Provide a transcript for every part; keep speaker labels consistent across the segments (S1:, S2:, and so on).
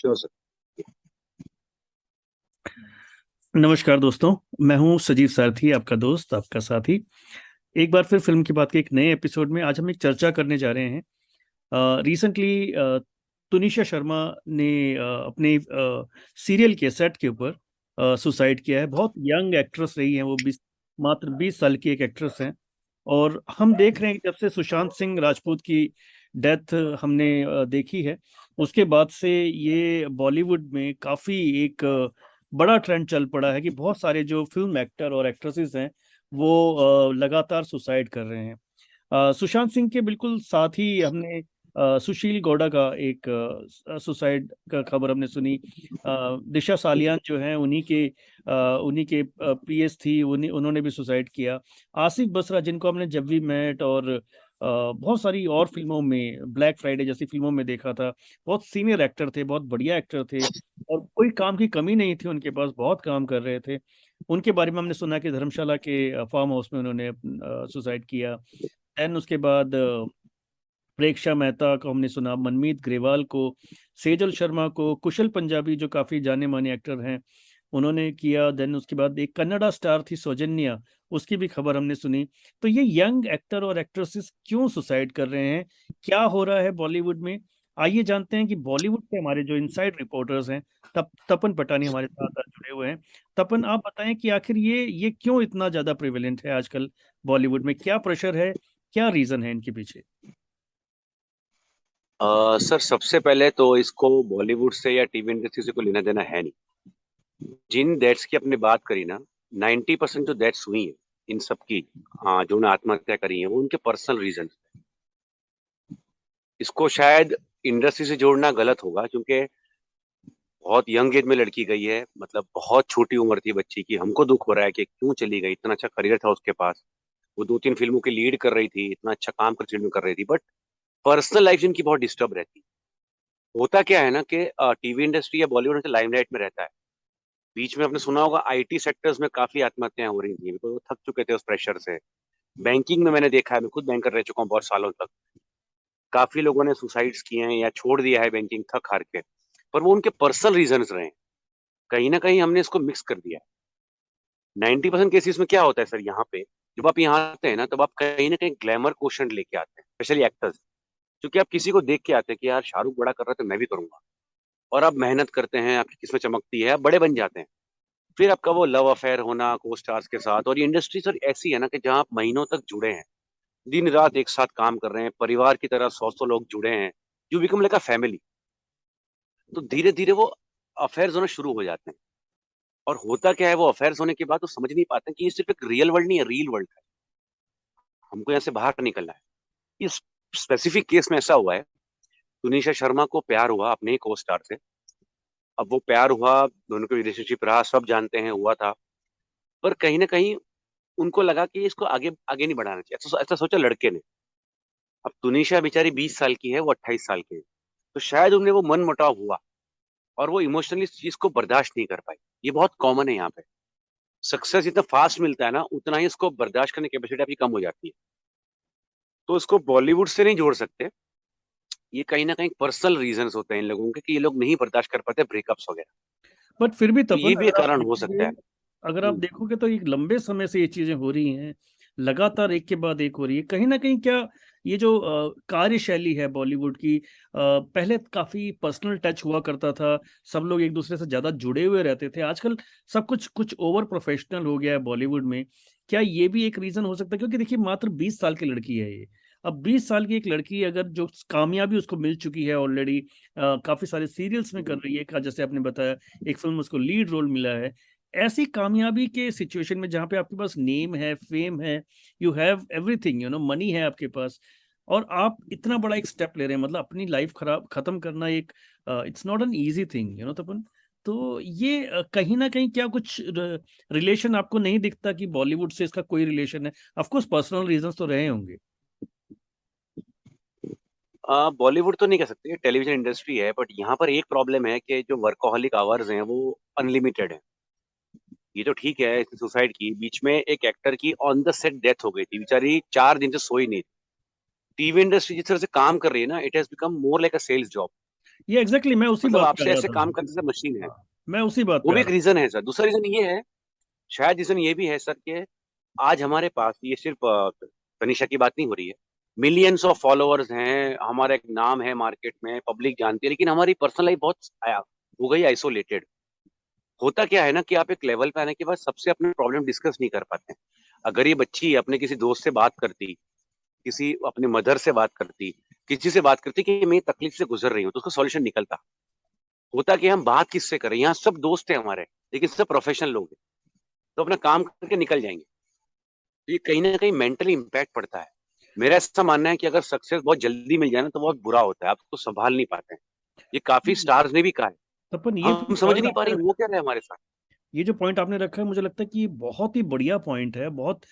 S1: Sure sir.
S2: नमस्कार दोस्तों। मैं हूं सजीव सारथी, आपका दोस्त, आपका साथी। एक बार फिर फिल्म की बात के एक नए एपिसोड में आज हम एक चर्चा करने जा रहे हैं। रिसेंटली तुनिशा शर्मा ने अपने सीरियल के सेट के ऊपर सुसाइड किया है। बहुत यंग एक्ट्रेस रही है वो, मात्र 20 साल की एक एक्ट्रेस हैं। और हम देख रहे हैं कि जब से सुशांत सिंह राजपूत की डेथ हमने देखी है, उसके बाद से ये बॉलीवुड में काफी एक बड़ा ट्रेंड चल पड़ा है कि बहुत सारे जो फिल्म एक्टर और एक्ट्रेसेस हैं वो लगातार सुसाइड कर रहे हैं। सुशांत सिंह के बिल्कुल साथ ही हमने सुशील गौड़ा का एक सुसाइड का खबर हमने सुनी। दिशा सालियान जो हैं उन्हीं के पीएस थी, उन्होंने भी सुसाइड किया। आसिफ बसरा, जिनको हमने जब वी मेट और बहुत सारी और फिल्मों में, ब्लैक फ्राइडे जैसी फिल्मों में देखा था, बहुत सीनियर एक्टर थे, बहुत बढ़िया एक्टर थे और कोई काम की कमी नहीं थी उनके पास, बहुत काम कर रहे थे। उनके बारे में हमने सुना कि धर्मशाला के फार्म हाउस में उन्होंने सुसाइड किया। देन उसके बाद प्रेक्षा मेहता को हमने सुना, मनमीत ग्रेवाल को, सेजल शर्मा को, कुशल पंजाबी जो काफी जाने माने एक्टर हैं उन्होंने किया। देन उसके बाद एक कन्नड़ा स्टार थी सौजन्या, उसकी भी खबर हमने सुनी। तो ये यंग एक्टर और एक्ट्रेसेस क्यों सुसाइड कर रहे हैं, क्या हो रहा है बॉलीवुड में? आइए जानते हैं कि बॉलीवुड से हमारे जो इनसाइड रिपोर्टर्स हैं, तपन पटानी हमारे साथ आज जुड़े हुए हैं। तपन, आप बताएं कि आखिर ये क्यों इतना ज्यादा प्रेवलेंट है आजकल बॉलीवुड में? क्या प्रेशर है, क्या रीजन है इनके पीछे?
S1: सर, सबसे पहले तो इसको बॉलीवुड से या टीवी इंडस्ट्री से कोई लेना देना है नहीं। जिन डेथ्स की आपने बात करी ना, 90% जो डेथ्स हुई हैं इन सब की, हाँ, जो उन्हें आत्महत्या करी है वो उनके पर्सनल रीजन। इसको शायद इंडस्ट्री से जोड़ना गलत होगा, क्योंकि बहुत यंग एज में लड़की गई है, मतलब बहुत छोटी उम्र थी बच्ची की। हमको दुख हो रहा है कि क्यों चली गई, इतना अच्छा करियर था उसके पास, वो 2-3 फिल्मों की लीड कर रही थी, इतना अच्छा काम कर फिल्म कर रही थी, बट पर्सनल लाइफ इनकी बहुत डिस्टर्ब रहती है। होता क्या है ना कि टीवी इंडस्ट्री या बॉलीवुड में लाइमलाइट में रहता है। बीच में आपने सुना होगा आईटी सेक्टर्स में काफी आत्महत्याएं हो रही थी, बिकॉज वो थक चुके थे उस प्रेशर से। बैंकिंग में मैंने देखा है, मैं खुद बैंकर रह चुका हूँ बहुत सालों तक। काफी लोगों ने सुसाइड्स किए हैं या छोड़ दिया है बैंकिंग, थक हार के। पर वो उनके पर्सनल रीजंस रहे हैं। कहीं ना कहीं हमने इसको मिक्स कर दिया है। 90% केसेस में क्या होता है सर, यहाँ पे जब आप यहाँ आते हैं ना, तब आप कहीं ना कहीं ग्लैमर क्वेश्चन लेके आते हैं, स्पेशली एक्टर्स। क्योंकि आप किसी को देख के आते हैं कि यार शाहरुख बड़ा कर रहा है तो मैं भी करूंगा। और आप मेहनत करते हैं, आपकी किस्मत चमकती है, आप बड़े बन जाते हैं। फिर आपका वो लव अफेयर होना को स्टार्स के साथ। और ये इंडस्ट्री सर ऐसी है ना कि जहाँ आप महीनों तक जुड़े हैं, दिन रात एक साथ काम कर रहे हैं, परिवार की तरह 100 लोग जुड़े हैं, you become like a family. तो धीरे धीरे वो अफेयर्स होना शुरू हो जाते हैं। और होता क्या है, वो अफेयर्स होने के बाद वो समझ नहीं पाते कि ये सिर्फ एक रियल वर्ल्ड नहीं है, रील वर्ल्ड है। हमको यहाँ से बाहर निकलना है। इस स्पेसिफिक केस में ऐसा हुआ है, तुनिशा शर्मा को प्यार हुआ अपने ही को स्टार से। अब वो प्यार हुआ, दोनों का रिलेशनशिप रहा, सब जानते हैं, हुआ था। पर कहीं ना कहीं उनको लगा कि इसको आगे आगे नहीं बढ़ाना चाहिए, ऐसा ऐसा सोचा लड़के ने। अब तुनिशा बेचारी 20 साल की है, वो 28 साल की है। तो शायद उनमें वो मन मुटाव हुआ और वो इमोशनली इस चीज को बर्दाश्त नहीं कर पाई। ये बहुत कॉमन है यहाँ पे। सक्सेस जितना फास्ट मिलता है ना, उतना ही इसको बर्दाश्त करने की कैपेसिटी आपकी कम हो जाती है। तो इसको बॉलीवुड से नहीं जोड़ सकते। ये कहीं ना कहीं पर्सनल रीजंस होते हैं इन लोगों के, कि ये लोग नहीं बर्दाश्त कर पाते ब्रेकअप्स वगैरह।
S2: बट फिर भी
S1: तो
S2: तपन,
S1: ये भी एक कारण हो सकता है।
S2: अगर आप
S1: हम्म।
S2: देखोगे तो एक लंबे समय से ये चीजें हो रही हैं, लगातार एक के बाद एक हो रही है। कहीं ना कहीं क्या ये जो कार्यशैली है बॉलीवुड की, पहले काफी पर्सनल टच हुआ करता था, सब लोग एक दूसरे से ज्यादा जुड़े हुए रहते थे। आजकल सब कुछ कुछ ओवर प्रोफेशनल हो गया है बॉलीवुड में। क्या ये भी एक रीजन हो सकता है? क्योंकि देखिए, मात्र 20 साल की लड़की है ये। अब 20 साल की एक लड़की अगर जो कामयाबी उसको मिल चुकी है ऑलरेडी, काफी सारे सीरियल्स में कर रही है, जैसे आपने बताया एक फिल्म उसको लीड रोल मिला है, ऐसी कामयाबी के सिचुएशन में जहां पे आपके पास नेम है, फेम है, यू हैव एवरीथिंग, मनी है आपके पास, और आप इतना बड़ा एक स्टेप ले रहे हैं, मतलब अपनी लाइफ खराब खत्म करना एक, it's not an easy thing, Tapan. तो ये कहीं ना कहीं क्या कुछ रिलेशन आपको नहीं दिखता कि बॉलीवुड से इसका कोई रिलेशन है? ऑफ कोर्स पर्सनल रीजंस तो रहे होंगे।
S1: बॉलीवुड तो नहीं कह सकते, टेलीविजन इंडस्ट्री है। बट यहाँ पर एक प्रॉब्लम है कि जो वर्कोहलिक आवर्स हैं वो अनलिमिटेड है। ये तो ठीक है, इसने सुसाइड की, बीच में एक एक्टर की ऑन द सेट डेथ हो गई थी, बेचारी 4 दिन से सोई नहीं थी। टीवी इंडस्ट्री जिस तरह से काम कर रही है ना, it has become more like a sales job.
S2: ये एग्जैक्टली मैं उसी
S1: मतलब
S2: बात कर
S1: आपसे
S2: रहा
S1: ऐसे
S2: था
S1: काम
S2: सर।
S1: करते से मशीन है।
S2: हाँ, मैं उसी बात
S1: वो
S2: पे
S1: भी
S2: आ
S1: एक
S2: रहा
S1: रीजन है सर। दूसरा रीजन ये है, शायद रीजन ये भी है सर, कि आज हमारे पास, ये सिर्फ तनिषा की बात नहीं हो रही है, मिलियंस ऑफ फॉलोअर्स हैं, हमारा एक नाम है मार्केट में, पब्लिक जानती है, लेकिन हमारी पर्सनल लाइफ बहुत हो गई आइसोलेटेड। होता क्या है ना कि आप एक लेवल पे आने के बाद सबसे अपने प्रॉब्लम डिस्कस नहीं कर पाते हैं। अगर ये बच्ची अपने किसी दोस्त से बात करती, किसी अपनी मदर से बात करती, किसी से बात करती कि मैं ये तकलीफ से गुजर रही हूँ, तो उसका सॉल्यूशन निकलता। होता कि हम बात किससे करें, यहाँ सब दोस्त हैं हमारे, लेकिन सब प्रोफेशनल लोग हैं, तो अपना काम करके निकल जाएंगे। तो ये कहीं ना कहीं मेंटली इम्पैक्ट पड़ता है। मेरा ऐसा मानना है कि अगर सक्सेस बहुत जल्दी मिल जाए ना, तो बहुत बुरा होता है, आप उसको संभाल नहीं पाते हैं। ये काफी
S2: था।
S1: स्टार्स ने भी कहा है।
S2: तपन, ये जो
S1: हम समझ
S2: पॉइंट
S1: नहीं पा
S2: आपने
S1: रहे हो
S2: रखा,
S1: क्या रहे हमारे साथ।
S2: ये जो पॉइंट आपने रखा है, मुझे लगता है कि ये बहुत ही बढ़िया पॉइंट है, बहुत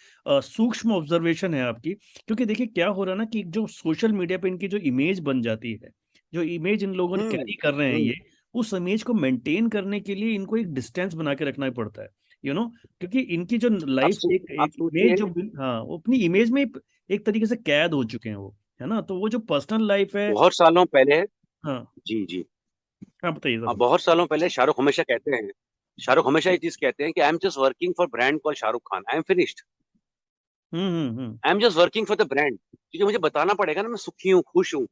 S2: सूक्ष्म ऑब्जर्वेशन है आपकी। क्योंकि देखिए क्या हो रहा है ना, कि जो सोशल मीडिया पे इनकी जो इमेज बन जाती है, जो इमेज इन लोगों ने
S1: हम्म।
S2: कैरी कर रहे हैं,
S1: हम्म।
S2: ये उस इमेज को मेंटेन करने के लिए इनको एक डिस्टेंस बना के रखना ही पड़ता है, क्योंकि इनकी जो लाइफ, एक
S1: आप
S2: एक इमेज
S1: सोचिए।
S2: जो, हाँ, वो अपनी इमेज में एक तरीके से कैद हो चुके हैं वो, है ना। तो वो जो पर्सनल लाइफ है।
S1: बहुत सालों पहले,
S2: हाँ,
S1: जी जी,
S2: हाँ, बताइए तपन।
S1: बहुत सालों पहले शाहरुख हमेशा कहते हैं, शाहरुख हमेशा ये चीज कहते हैं कि I am just working for brand call Shahrukh Khan, I am finished,
S2: hmm, hmm, hmm.
S1: I am just working for the brand. क्योंकि मुझे बताना पड़ेगा ना मैं सुखी हूँ, खुश हूँ।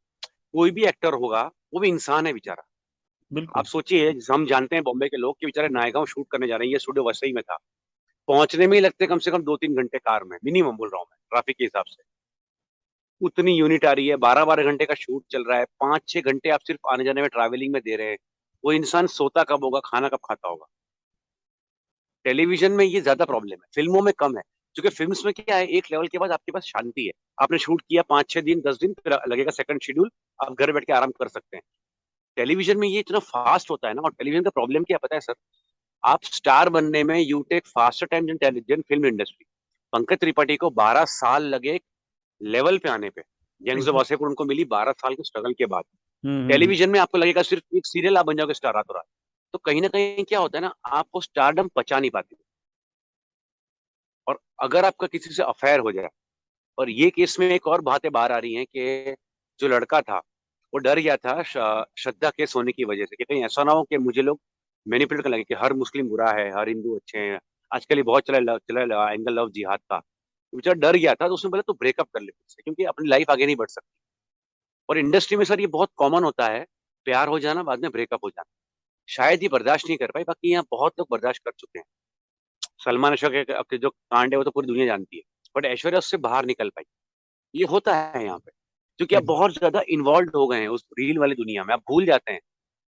S1: कोई भी एक्टर होगा, वो भी इंसान है बेचारा। आप
S2: बिल्कुल।
S1: सोचिए, हम जानते हैं बॉम्बे के लोग कि बेचारे नायगांव शूट करने जा रहे हैं, ये स्टूडियो वसई में था, पहुंचने में ही लगते कम से कम 2-3 घंटे कार में, मिनिमम बोल रहा हूँ मैं, ट्रैफिक के हिसाब से। उतनी यूनिट आ रही है, 12-12 घंटे का शूट चल रहा है, 5-6 घंटे आप सिर्फ आने जाने में ट्रैवलिंग में दे रहे हैं। वो इंसान सोता कब होगा, खाना कब खाता होगा। टेलीविजन में ये ज्यादा प्रॉब्लम है, फिल्मों में कम है। क्योंकि फिल्म्स में क्या है, एक लेवल के बाद आपके पास शांति है। आपने शूट किया 5-6 दिन, 10 दिन, फिर लगेगा सेकंड शेड्यूल, आप घर बैठ के आराम कर सकते हैं। टेलीविजन में ये इतना फास्ट होता है ना, और टेलीविजन का प्रॉब्लम क्या है पता है सर, आप स्टार बनने में you take faster time than film industry. Pankaj Tripathi को 12 साल लगे लेवल पे आने पे। Gangs of
S2: Exactly.
S1: वासेपुर उनको मिली 12 साल के स्ट्रगल के बाद।
S2: हम्म,
S1: टेलीविजन में आपको लगेगा सिर्फ एक सीरियल आप बन जाओगे स्टार रातों रात। तो कहीं ना कहीं क्या होता है ना, आप वो स्टारडम पचा नहीं पाते। और अगर आपका किसी से अफेयर हो जाए, और ये केस में एक और बातें बाहर आ रही हैं कि जो लड़का था, वो डर गया था श्रद्धा केस होने की वजह से, कि कहीं ऐसा ना हो कि मुझे लोग मैनिपुलेट कर लगे कि हर मुस्लिम बुरा है, हर हिंदू अच्छे हैं। आजकल ये बहुत चला एंगल लव जिहाद का। तो बेचारा डर गया था, तो उसने बोला तो ब्रेकअप कर ले मुझसे, क्योंकि अपनी लाइफ आगे नहीं बढ़ सकती। और इंडस्ट्री में सर ये बहुत कॉमन होता है, प्यार हो जाना, बाद में ब्रेकअप हो जाना। शायद ये बर्दाश्त नहीं कर पाई, बाकी यहाँ बहुत लोग बर्दाश्त कर चुके हैं। सलमान अशोक के जो कांड है वो तो पूरी दुनिया जानती है, बट ऐश्वर्या उससे बाहर निकल पाई। ये होता है यहाँ पे, क्योंकि आप
S2: हम्म।
S1: बहुत ज्यादा इन्वॉल्व हो गए हैं उस रील वाली दुनिया में, आप भूल जाते हैं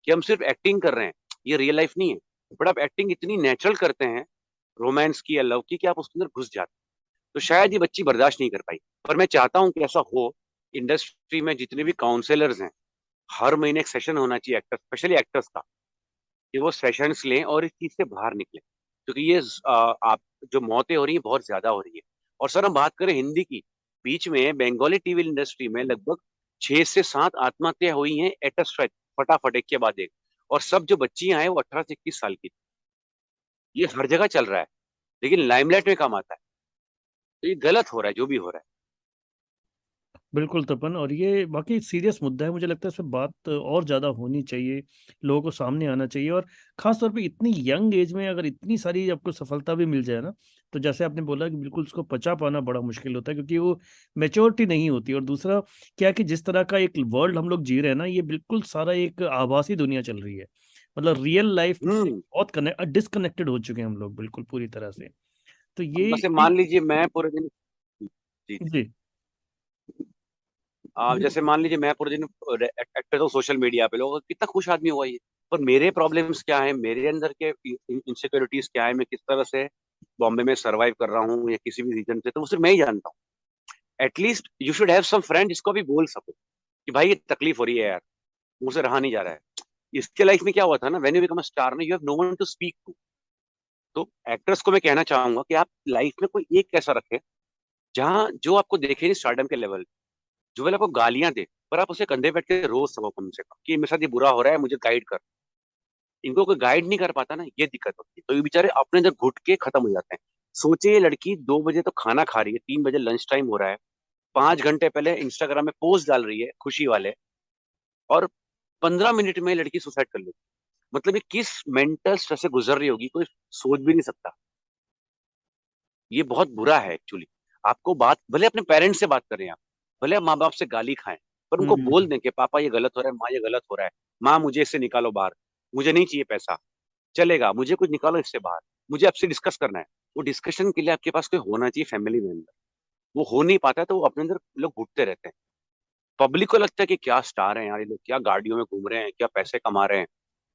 S1: कि हम सिर्फ एक्टिंग कर रहे हैं, ये रियल लाइफ नहीं है। बट आप एक्टिंग इतनी नेचुरल करते हैं, रोमांस की या लव की, कि आप उसके अंदर घुस जाते हैं। तो शायद ये बच्ची बर्दाश्त नहीं कर पाई। पर मैं चाहता हूँ कि ऐसा हो, इंडस्ट्री में जितने भी काउंसलर्स हैं, हर महीने एक सेशन होना चाहिए एक्टर्स, स्पेशली एक्टर्स का, कि वो सेशंस लें और इस चीज से बाहर निकलें। क्योंकि ये आप जो मौतें हो रही हैं बहुत ज्यादा हो रही है। और सर हम बात करें हिंदी की, बीच में बंगाली टीवी इंडस्ट्री में लगभग 6 से 7 आत्महत्या हुई हैं एट अ स्ट्रेच, फटाफट एक के बाद एक। और सब जो बच्चियां हैं वो 18 से 21 साल की। ये हर जगह चल रहा है, लेकिन लाइमलाइट में कम आता है। तो ये गलत हो रहा है जो भी हो रहा
S2: बिल्कुल तपन, और ये वाकई सीरियस मुद्दा है। मुझे लगता है इस पर बात और ज़्यादा होनी चाहिए, लोगों को सामने आना चाहिए। और ख़ास तौर पे इतनी यंग एज में अगर इतनी सारी आपको सफलता भी मिल जाए ना, तो जैसे आपने बोला कि बिल्कुल उसको पचा पाना बड़ा मुश्किल होता है, क्योंकि वो मेच्योरिटी नहीं होती। और दूसरा क्या है कि जिस तरह का एक वर्ल्ड हम लोग जी रहे हैं ना, ये बिल्कुल सारा एक आभासी दुनिया चल रही है। मतलब रियल लाइफ
S1: है।
S2: से बहुत डिसकनेक्टेड हो चुके हैं हम लोग, बिल्कुल पूरी तरह से। तो
S1: अब
S2: ये
S1: जैसे
S2: एक।
S1: मान लीजिए मैं पूरे दिन, जी,
S2: जी, जी।
S1: जैसे मान लीजिए मैं पूरे दिन एक्टिव हूँ सोशल मीडिया पे, लोग कितना खुश आदमी हुआ ये। पर मेरे प्रॉब्लम्स क्या है, मेरे अंदर के इनसिक्योरिटीज क्या है, मैं किस तरह से बॉम्बे में सरवाइव कर रहा हूँ या किसी भी रीजन से, तो वो सिर्फ मैं ही जानता हूँ। At least you should have some friend जिसको भी बोल सको कि भाई ये तकलीफ हो रही है यार, मुझसे रहा नहीं जा रहा है। इसके लाइफ में क्या हुआ था ना, when you become a star ना, you have no one to speak to. तो एक्टर्स को मैं कहना चाहूंगा कि आप लाइफ में कोई एक ऐसा रखें, जहाँ जो आपको देखे नहीं स्टारडम के लेवल, जो वाला आपको गालियां दे, पर आप उसे कंधे बैठ के रोज सको कम से कम, कि मेरे साथ ये बुरा हो रहा है, मुझे गाइड कर। इनको कोई गाइड नहीं कर पाता ना, ये दिक्कत होती है, तो ये बेचारे अपने अंदर घुट के खत्म हो जाते हैं। सोचिए, ये लड़की 2 बजे तो खाना खा रही है, 3 बजे लंच टाइम हो रहा है, 5 घंटे पहले इंस्टाग्राम में पोस्ट डाल रही है खुशी वाले, और 15 मिनट में लड़की सुसाइड कर लेती। मतलब ये किस मेंटल स्ट्रेस से गुजर रही होगी, कोई सोच भी नहीं सकता। ये बहुत बुरा है एक्चुअली। आपको बात भले अपने पेरेंट्स से बात करें आप, भले आप माँ बाप से गाली खाएं, पर उनको बोल
S2: हम्म।
S1: दें कि पापा ये गलत हो रहा है, माँ ये गलत हो रहा है, माँ मुझे इससे निकालो बाहर, मुझे नहीं चाहिए पैसा, चलेगा मुझे कुछ निकालो इससे बाहर, मुझे आपसे डिस्कस करना है। वो डिस्कशन के लिए आपके पास कोई होना चाहिए फैमिली मेंबर। वो हो नहीं पाता है तो वो अपने अंदर लोग घुटते रहते हैं। पब्लिक को लगता है कि क्या स्टार हैं यार ये लोग, क्या गाड़ियों में घूम रहे हैं, क्या पैसे कमा रहे हैं,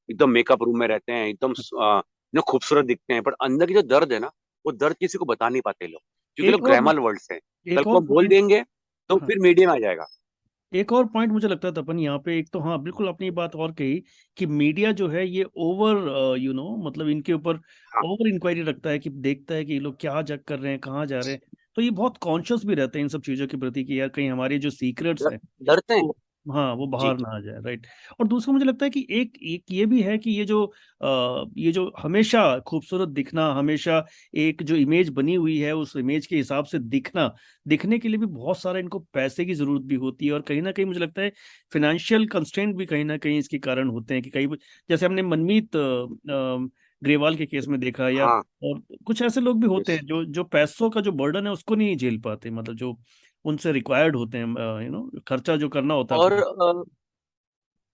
S1: एकदम मेकअप रूम में रहते हैं, एकदम खूबसूरत दिखते हैं, पर अंदर की जो दर्द है ना, वो दर्द किसी को बता नहीं पाते लोग, क्योंकि
S2: एक
S1: लोग
S2: और
S1: ग्लैमर वर्ल्ड से हैं। कल
S2: एक
S1: को
S2: और
S1: हम बोल
S2: पॉइंट।
S1: देंगे तो
S2: हाँ,
S1: फिर मीडिया में आ जाएगा।
S2: एक और पॉइंट मुझे लगता है तपन यहाँ पे, एक तो हाँ बिल्कुल आपने ये बात और कही कि मीडिया जो है ये ओवर मतलब इनके ऊपर
S1: हाँ,
S2: ओवर इंक्वायरी रखता है, कि देखता है कि ये लोग क्या जग कर रहे हैं, कहाँ जा रहे हैं। तो ये बहुत कॉन्शियस भी रहते हैं इन सब चीजों के प्रति, कि यार कहीं हमारे जो सीक्रेट्स
S1: डर,
S2: हैं
S1: डरते हैं।
S2: वो, हाँ वो
S1: जी।
S2: बाहर ना आ जाए, राइट। और दूसरा मुझे लगता है कि एक एक ये भी है कि ये जो हमेशा खूबसूरत दिखना, हमेशा एक जो इमेज बनी हुई है उस इमेज के हिसाब से दिखना, दिखने के लिए भी बहुत सारा इनको पैसे की जरूरत भी होती है, और कहीं ना कहीं मुझे लगता है फिनेंशियल कंस्ट्रेंट भी कहीं ना कहीं इसके कारण होते हैं, कि कई, जैसे हमने मनमीत ग्रेवाल के केस में देखा, या
S1: हाँ।
S2: और कुछ ऐसे लोग भी होते
S1: यस।
S2: हैं जो जो पैसों का जो बर्डन है उसको नहीं झेल पाते, मतलब जो उनसे रिक्वायर्ड होते हैं, खर्चा जो करना होता है
S1: और
S2: अपना।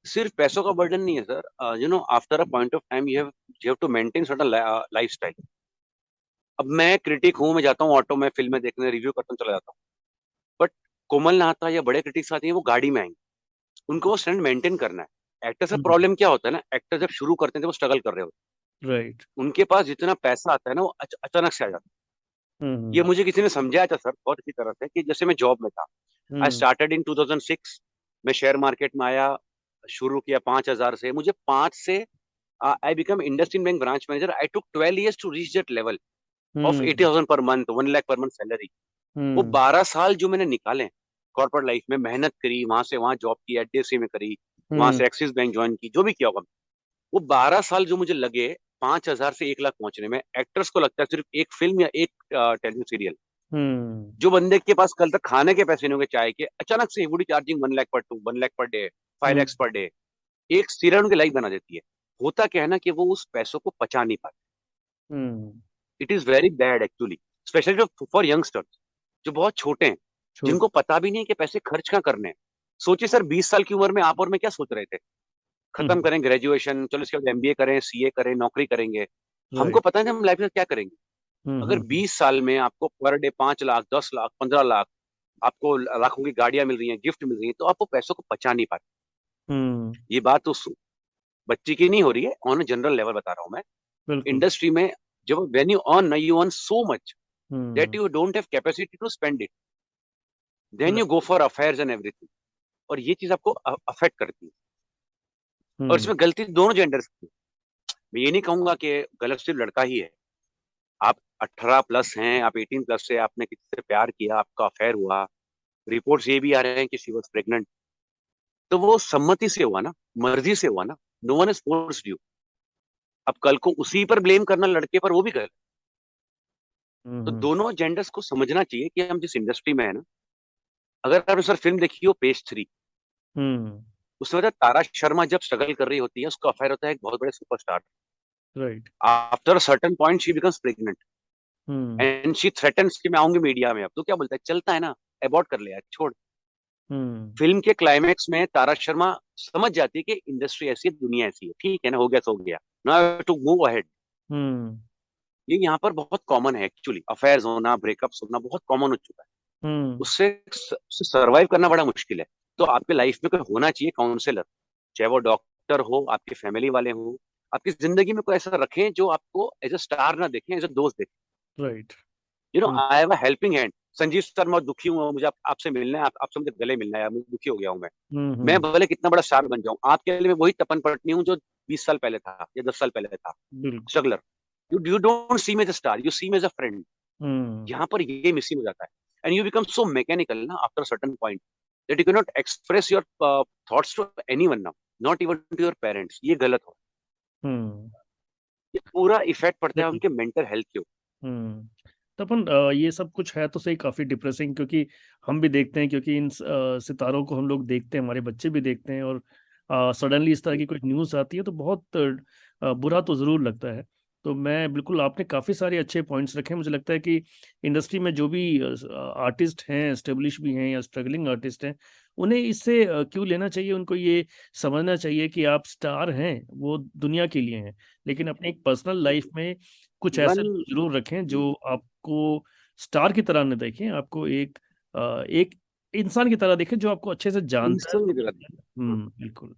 S1: सिर्फ पैसों का बर्डन नहीं है sir, after a point of time you have to maintain certain lifestyle. अब मैं क्रिटिक हूँ, मैं जाता हूँ ऑटो में फिल्में देखने, रिव्यू करता हूँ, चला जाता हूँ, बट कोमल नाहता या बड़े क्रिटिक्स आते हैं, वो गाड़ी में आएंगे, उनको वो स्टैंड मेंटेन करना है। एक्टर से प्रॉब्लम क्या होता है ना, एक्टर जब शुरू करते हैं तो वो स्ट्रगल कर रहे होते
S2: राइट।
S1: हैं, उनके पास जितना पैसा आता है ना वो अचानक से आ जाता है। ये
S2: हम्म।
S1: मुझे किसी ने समझाया था सर बहुत अच्छी तरह से, कि जैसे मैं जॉब में था, आई
S2: हम्म।
S1: Started in 2006। मैं शेयर मार्केट में आया, शुरू किया 5,000 से, मुझे 5 से I become industrial bank branch manager. I took 12 years to reach that level of
S2: hmm.
S1: 80,000 per month, 1 lakh per month salary. वो
S2: हम्म।
S1: 12 साल जो मैंने निकाले कॉर्पोरेट लाइफ में, मेहनत करी, वहां से वहां जॉब की, एचडीएफसी में करी, वहां
S2: हम्म।
S1: से एक्सिस बैंक ज्वाइन की, जो भी किया होगा, वो 12 साल जो मुझे लगे 5,000 से 1 लाख पहुंचने में, एक्टर्स को लगता है सिर्फ एक फिल्म या एक टेलीविजन सीरियल।
S2: हम्म।
S1: जो बंदे के पास कल तक खाने के पैसे नहीं होंगे चाय के, अचानक से वुड चार्जिंग 1 लाख पर to, 1 lakh per day, 5 lakhs per day, एक सीरियल उनके लाइफ बना देती है। होता क्या है ना कि वो उस पैसों को पचा नहीं पाते।
S2: Hmm.
S1: It is very bad actually, specially for youngsters जो बहुत छोटे हैं,
S2: छोट।
S1: जिनको पता भी नहीं है कि पैसे खर्च कहाँ करने हैं। सोचिए सर, 20 साल की उम्र में आप और मैं क्या सोच रहे थे, खत्म
S2: हम्म।
S1: करें ग्रेजुएशन, चलो इसके बाद एमबीए करें, सीए करें, नौकरी करेंगे। हमको
S2: राइट।
S1: पता नहीं हम लाइफ में क्या करेंगे। अगर
S2: हम्म।
S1: 20 साल में आपको पर डे 5 लाख, 10 लाख, 15 लाख, आपको लाखों की गाड़ियां मिल रही हैं, गिफ्ट मिल रही हैं, तो आप वो पैसों को पचा नहीं पाते।
S2: हम्म।
S1: ये बात तो बच्ची की नहीं हो रही है, ऑन जनरल लेवल बता रहा हूँ मैं।
S2: बिल्कुल।
S1: इंडस्ट्री में जब when you earn so much that
S2: hmm.
S1: You don't have capacity to spend it, then you go for affairs and everything, और ये चीज आपको अफेक्ट करती है। और
S2: हम्म।
S1: इसमें गलती दोनों जेंडर्स की है। मैं ये नहीं कहूंगा कि गलत सिर्फ लड़का ही है। आप 18 प्लस हैं, आप 18 प्लस से आपने किसी से प्यार किया, आपका अफेयर हुआ, रिपोर्ट्स ये भी आ रहे हैं कि शी वॉज प्रेग्नेंट, तो वो सम्मति से हुआ ना, मर्जी से हुआ ना, no one is forced you. अब कल को उसी पर ब्लेम करना लड़के पर, वो भी गलत। तो
S2: हम्म।
S1: दोनों जेंडर्स को समझना चाहिए कि हम जिस इंडस्ट्री में है ना, अगर आपने सर फिल्म देखी हो पेज 3,
S2: हम्म।
S1: उसमें होता है तारा शर्मा जब स्ट्रगल कर रही होती है, उसका अफेयर होता है एक बहुत बड़े superstar.
S2: Right.
S1: After certain point she becomes pregnant
S2: hmm.
S1: And she threatens कि मैं आऊंगी मीडिया में। अब तो क्या बोलता है, चलता है ना, अबॉर्ट कर ले यार, छोड़।
S2: हम्म।
S1: फिल्म के क्लाइमेक्स में तारा शर्मा समझ जाती है कि इंडस्ट्री ऐसी है, दुनिया ऐसी है, ठीक है ना, हो गया तो हो गया, नाउ टू मूव अहेड।
S2: हम्म।
S1: ये यहाँ पर बहुत कॉमन है एक्चुअली, अफेयर्स होना, ब्रेकअप्स होना बहुत कॉमन हो चुका है।
S2: हम्म।
S1: उससे सरवाइव करना बड़ा मुश्किल है। तो आपके लाइफ में कोई होना चाहिए काउंसलर, चाहे वो डॉक्टर हो, आपके फैमिली वाले हो, आपकी जिंदगी में कोई ऐसा रखें जो आपको एज अ स्टार ना देखें, एज अ दोस्त देखें।
S2: Right. Hmm.
S1: I have a helping hand. Sanjeev sir, मैं दुखी हूँ, मुझे आपसे मिलना है, आपसे मुझे गले मिलना है यार, मुझे दुखी हो गया हूँ मैं
S2: हम्म।
S1: भले कितना बड़ा स्टार बन जाऊं, आपके लिए मैं वही तपन पटनी हूँ जो 20 साल पहले था या 10 साल पहले था,
S2: बिल्कुल।
S1: Struggler. You don't see me as a star, you see me as a friend.
S2: Hmm.
S1: यहाँ पर ये मिसिंग हो जाता है, and you become so mechanical ना after certain point that you cannot express your thoughts to anyone now, not even to your parents. ये गलत हो,
S2: हम्म।
S1: ये पूरा इफेक्ट पड़ता है
S2: देखिए।
S1: उनके मेंटल हेल्थ के ऊपर।
S2: हम्म। तो अपन ये सब कुछ है तो सही, काफी डिप्रेसिंग, क्योंकि हम भी देखते हैं, क्योंकि इन सितारों को हम लोग देखते हैं, हमारे बच्चे भी देखते हैं, और सडनली इस तरह की कोई न्यूज़ आती है तो बहुत बुरा तो ज़रूर लगता है। तो मैं बिल्कुल, आपने काफ़ी सारे अच्छे पॉइंट्स रखे हैं। मुझे लगता है कि इंडस्ट्री में जो भी आर्टिस्ट हैं, एस्टेब्लिश भी हैं या स्ट्रगलिंग आर्टिस्ट हैं, उन्हें इससे क्यों लेना चाहिए। उनको ये समझना चाहिए कि आप स्टार हैं, वो दुनिया के लिए हैं, लेकिन अपनी एक पर्सनल लाइफ में कुछ ऐसे
S1: इवन
S2: लोग जरूर रखें जो आपको स्टार की तरह न देखें, आपको एक इंसान की तरह देखें जो आपको अच्छे से जानता है,
S1: इंसान की तरह।
S2: समझता है। बिल्कुल।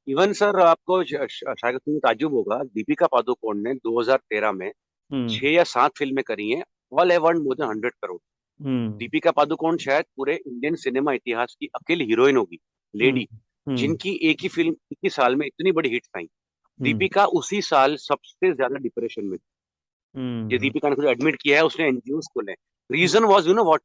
S1: इवन सर आपको शायद तुम्हें ताज्जुब होगा, दीपिका पादुकोण ने 2013 में
S2: हम्म
S1: 6 या 7 फिल्में करी हैं। All have earned more than 100 crore.
S2: Hmm
S1: Deepika Padukone शायद पूरे इंडियन सिनेमा इतिहास की अकेली हीरोइन होगी,
S2: हम्म
S1: लेडी,
S2: हम्म
S1: जिनकी एक ही फिल्म एक ही साल में इतनी बड़ी हिट आई।
S2: हम्म
S1: दीपिका उसी साल सबसे ज्यादा डिप्रेशन में थी। ये
S2: हम्म
S1: दीपिका ने खुद एडमिट किया है, उसने एनजीओ खोले। Reason was you know what,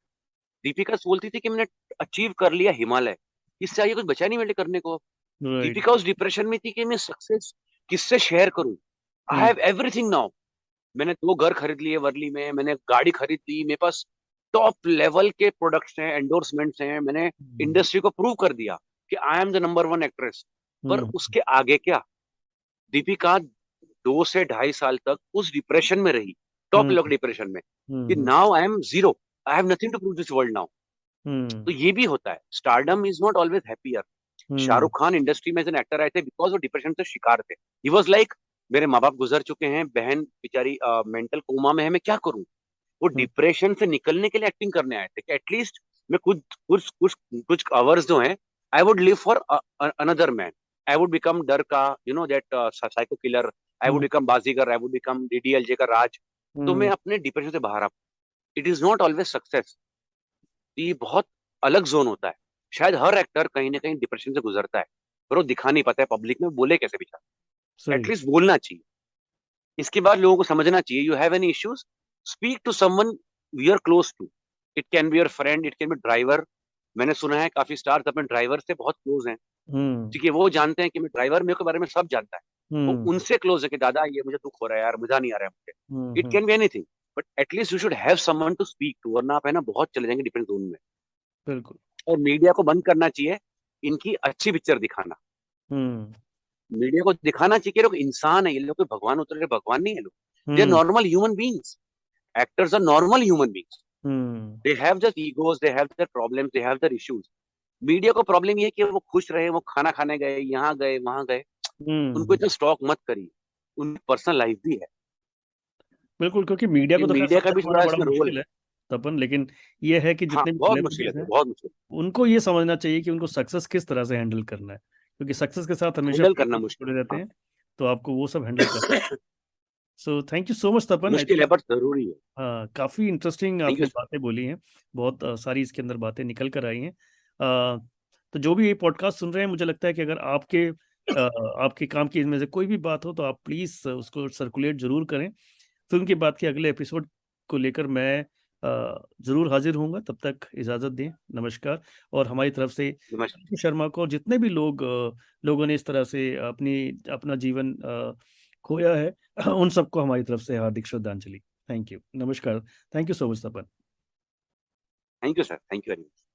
S1: Deepika बोलती थी कि मैंने अचीव कर लिया हिमालय, इससे आगे कुछ बचा नहीं मेरे लिए करने को।
S2: राइट।
S1: दीपिका उस डिप्रेशन में थी कि मैं सक्सेस किससे शेयर करूं। आई
S2: हम्म
S1: हैव एवरीथिंग नाउ। मैंने 2 घर खरीद लिए वर्ली में, मैंने गाड़ी खरीद ली, मेरे पास टॉप लेवल के प्रोडक्ट्स हैं, एंडोर्समेंट्स हैं, मैंने
S2: हम्म
S1: इंडस्ट्री को प्रूव कर दिया कि I am the number 1 actress. पर
S2: हम्म
S1: उसके आगे क्या? दीपिका 2 से ढाई साल तक उस डिप्रेशन में रही, टॉप
S2: हम्म
S1: लेवल डिप्रेशन में, कि
S2: hmm
S1: now I am zero, I have nothing to prove this world now.
S2: Hmm
S1: तो ये भी होता है, stardom is not always happier.
S2: Hmm
S1: Shahrukh Khan industry में एज एन एक्टर आए थे बिकॉज वो डिप्रेशन से शिकार थे। ही वॉज लाइक, मेरे माँ बाप गुजर चुके हैं, बहन बेचारी मेंटल कोमा में है, मैं क्या करूं। वो
S2: हम्म
S1: डिप्रेशन से निकलने के लिए एक्टिंग करने आए थे कि एटलीस्ट मैं कुछ कुछ कुछ कुछ आवर्स जो हैं, I would live for another man. I would become Darr का, you know that psycho killer. I would
S2: hmm
S1: become Baazigar, I would become DDLJ का राज। तो मैं
S2: हम्म
S1: अपने डिप्रेशन से बाहर आ। It is not always success. ये बहुत अलग जोन होता है। शायद हर एक्टर कहीं ना कहीं डिप्रेशन से गुजरता है, पर वो दिखा नहीं पाता है पब्लिक में, बोले कैसे बेचारा।
S2: सही।
S1: एटलीस्ट बोलना चाहिए। इसके बाद लोगों को समझना चाहिए, you have any issues, speak to someone you are close to. It can be your friend, it can be driver. मैंने सुना है काफी स्टार्स अपने ड्राइवर से बहुत क्लोज हैं।
S2: हम्म
S1: ठीक है, वो जानते हैं कि मैं ड्राइवर, मेरे के बारे में सब जानता है। वो
S2: हम्म
S1: उनसे क्लोज है कि दादा ये मुझे दुख हो रहा है यार, मजा नहीं आ रहा है मुझे। It
S2: hmm.
S1: Can be anything, but at least you should have someone to speak to, वरना आप है ना बहुत चले जाएंगे डिफरेंट जोन में।
S2: बिल्कुल।
S1: और मीडिया को बंद करना चाहिए इनकी अच्छी पिक्चर दिखाना।
S2: हम्म
S1: मीडिया को दिखाना चाहिए कि ये लोग इंसान है, ये लोग कोई भगवान उतर के भगवान नहीं है लोग। They are
S2: hmm
S1: normal human beings. Actors are normal human beings.
S2: Hmm
S1: they have just egos, they have their problems, they have their issues. Media को प्रॉब्लम ये है कि वो खुश रहे, वो खाना खाने गए, यहाँ गए वहां गए। उनको
S2: हम्म।
S1: इतना स्टॉक मत करिए, उनकी पर्सनल लाइफ भी है।
S2: बिल्कुल, क्योंकि मीडिया
S1: ये
S2: को तो खैर
S1: मीडिया का
S2: सत्य
S1: भी
S2: छुपाना
S1: थोड़ा
S2: बड़ा
S1: इसमें रोल
S2: मुश्किल
S1: है।
S2: है तपन, लेकिन ये है कि
S1: हाँ
S2: जितने भी
S1: बहुत मुश्किल है
S2: सेलिब्रिटीज
S1: सर,
S2: हैं,
S1: बहुत मुश्किल।
S2: उनको ये समझना चाहिए कि उनको सक्सेस किस तरह से हैंडल करना है, क्योंकि सक्सेस के साथ हमेशा
S1: हैंडल करना
S2: फेलियर
S1: मुश्किल
S2: जुड़े रहते
S1: है।
S2: हैं। तो आपको वो सब हैंडल करना।
S1: हाँ।
S2: So thank you so much Tapan, I
S1: मुश्किल है
S2: थिंक।
S1: पर जरूरी है।
S2: हाँ, काफी इंटरेस्टिंग
S1: थैंक
S2: आपने
S1: यू सर।
S2: बातें बोली हैं। बहुत सारी इसके अंदर बातें निकल कर आई हैं। तो जो भी ये पॉडकास्ट सुन रहे हैं, मुझे लगता है कि अगर आपके काम की इनमें से कोई भी बात हो तो आप प्लीज उसको सर्कुलेट जरूर करें। फिल्म की बात के अगले एपिसोड को लेकर मैं जरूर हाजिर होऊंगा। तब तक इजाजत दें, नमस्कार। और हमारी तरफ से
S1: नमस्कार।
S2: शर्मा को और जितने भी लोगों ने इस तरह से अपना जीवन खोया है, उन सबको हमारी तरफ से हार्दिक श्रद्धांजलि। थैंक यू, नमस्कार। Thank you so much Tapan.
S1: Thank you sir, thank you very much.